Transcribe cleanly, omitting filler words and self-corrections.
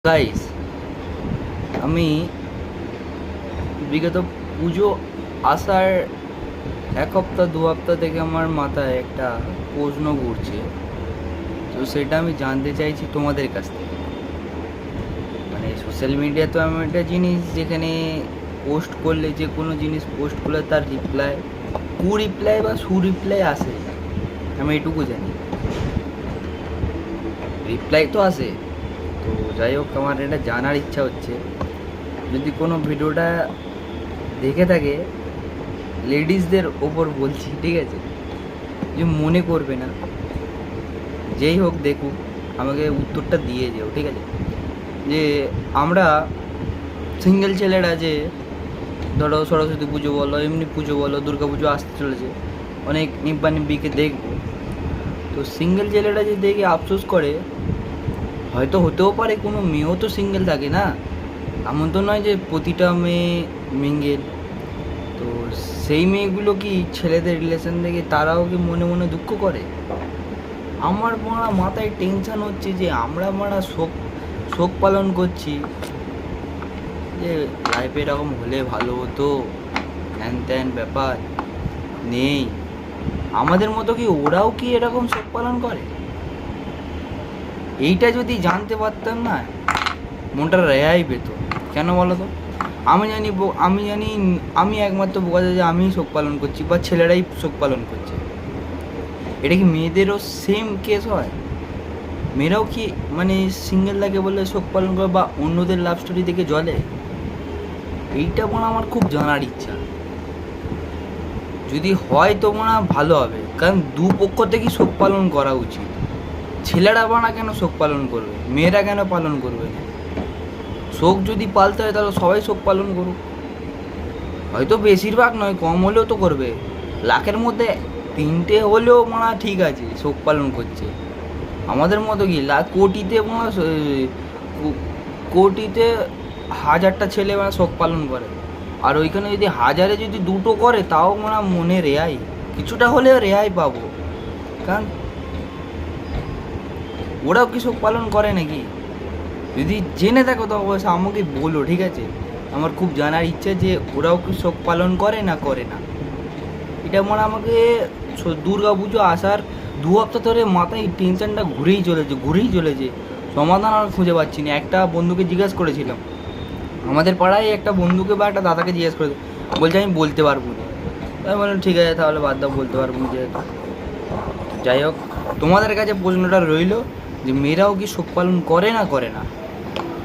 Guys, আমি বিগত পুজো আসার 1 সপ্তাহ 2 সপ্তাহ থেকে আমার মাথায় একটা প্রশ্ন ঘুরছে। তো সেটা আমি জানতে চাইছি তোমাদের কাছ থেকে। মানে সোশ্যাল মিডিয়া তো এমন একটা জিনিস যেখানে পোস্ট করলে, যে কোনো জিনিস পোস্ট করলে তার রিপ্লাই, রিপ্লাই বা রিপ্লাই আসে। আমি এটুকু জানি, রিপ্লাই তো আসে। তো যাই হোক, আমার এটা জানার ইচ্ছা হচ্ছে, যদি কোনো ভিডিওটা দেখে থাকে, লেডিসদের ওপর বলছি, ঠিক আছে, যে মনে করবে না, যেই হোক দেখুক, আমাকে উত্তরটা দিয়ে যেও, ঠিক আছে। যে আমরা সিঙ্গেল ছেলেরা, যে ধরো সরস্বতী পুজো বলো, এমনি পুজো বলো, দুর্গা পুজো আসতে চলেছে, অনেক নিব্বা নিব্বিকে দেখবো। তো সিঙ্গেল ছেলেরা যে দেখে আফসোস করে, হয়তো হতেও পারে কোনো মেয়েও তো সিঙ্গেল থাকে না, এমন তো নয় যে প্রতিটা মেয়ে মিঙ্গেল। তো সেই মেয়েগুলো কি ছেলেদের রিলেশন দেখে তারাও কি মনে মনে দুঃখ করে? আমার মাথায় টেনশন হচ্ছে যে আমরা শোক শোক পালন করছি, যে লাইফে এরকম হলে ভালো হতো, হ্যান ত্যান ব্যাপার নেই। আমাদের মতো কি ওরাও কি এরকম শোক পালন করে? এইটা যদি জানতে পারতাম না, মনটা রেহাই পেত। কেন বলো তো? আমি একমাত্র বোকা যে আমি শোক পালন করছি, বা ছেলেরাই শোক পালন করছে। এটা কি মেয়েদেরও সেম কেস হয়? মেয়েরাও কি মানে সিঙ্গেল লাগে বলে শোক পালন করে, বা অন্যদের লাভ স্টোরি দেখে জ্বলে? এইটা আমার খুব জানার ইচ্ছা। যদি হয় তো ভালো হবে, কারণ দুপক্ষ থেকেই শোক পালন করা উচিত। ছেলেরা কেন শোক পালন করবে, মেয়েরা কেন পালন করবে না? শোক যদি পালতে হয় তাহলে সবাই শোক পালন করুক। হয়তো বেশিরভাগ নয়, কম হলেও তো করবে। লাখের মধ্যে 3টে হলেও ঠিক আছে, শোক পালন করছে। আমাদের মতো কি কোটিতে কোটিতে 1000টা ছেলে শোক পালন করে, আর ওইখানে যদি 1000-এ যদি 2টো করে, তাও মনে রেহাই, কিছুটা হলেও রেহাই পাবো। কারণ ওরাও কি শোক পালন করে নাকি? যদি জেনে থাকো তো অবশ্যই আমাকে বলো, ঠিক আছে? আমার খুব জানার ইচ্ছে যে ওরাও কি শোক পালন করে না করে না। এটা আমাকে দুর্গা পুজো আসার 2 সপ্তাহ ধরে মাথায় টেনশনটা ঘুরেই চলেছে। সমাধান আর খুঁজে পাচ্ছি না। একটা বন্ধুকে জিজ্ঞাসা করেছিলাম, আমাদের পাড়ায় একটা বন্ধুকে বা একটা দাদাকে জিজ্ঞেস করে, বলছে আমি বলতে পারবো না। তাই বললাম ঠিক আছে, তাহলে বাদ দাও, বলতে পারবো না যেহেতু। যাই হোক, তোমাদের কাছে প্রশ্নটা রইল যে মেয়েরাও কি শোক পালন করে না করে না।